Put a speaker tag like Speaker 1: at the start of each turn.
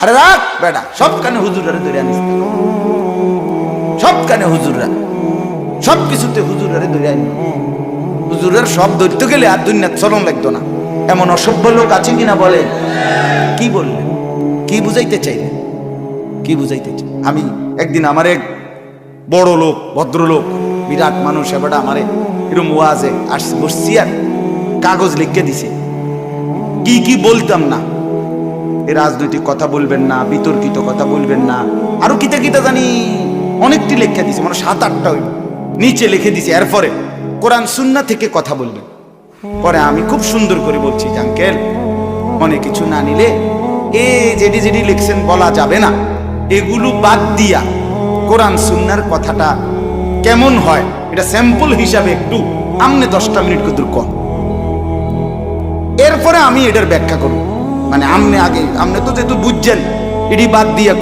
Speaker 1: আরে রাখ বেটা, সব কানে হুজুরের ধরে আনিস, সব কানে হুজুররা, সব কিছুতে হুজুরের ধরে আনি। হুজুরের সব ধরতে গেলে আর দুনিয়া চলন লাগতো না। এমন অসভ্য লোক আছে কিনা বলেন? কি বললেন, কি বুঝাইতে চাইলেন, কি বুঝাইতে চাই? আমি একদিন আমার এক বড় লোক, ভদ্রলোক, বিরাট মানুষ, এবারটা আমারে এরকম ওয়াজে আসছি, বসছি আর কাগজ লিখে দিছে কি কি বলতাম না। এ রাজনৈতিক কথা বলবেন না, বিতর্কিত কথা বলবেন না, আরো কিতা কিতা জানি অনেকটি লেখা দিছে, মানে 7-8টা হইল, নিচে লিখে দিছে। এরপরে কোরআন সুন্নাহ থেকে কথা বলবেন। পরে আমি খুব সুন্দর করে বলছি যে আঙ্কেল, অনেক কিছু না নিলে এ যেটি যেটি লিখছেন বলা যাবে না, এগুলো বাদ দিয়া কোরআন সুন্নাহর কথাটা কেমন হয় এটা স্যাম্পল হিসাবে একটু আমনে 10টা মিনিট কত কম, এরপরে আমি এটার ব্যাখ্যা করব। মানে আমনে আগে, আমনে তো যেহেতু বুঝছেন, এটি বাদ দিয়া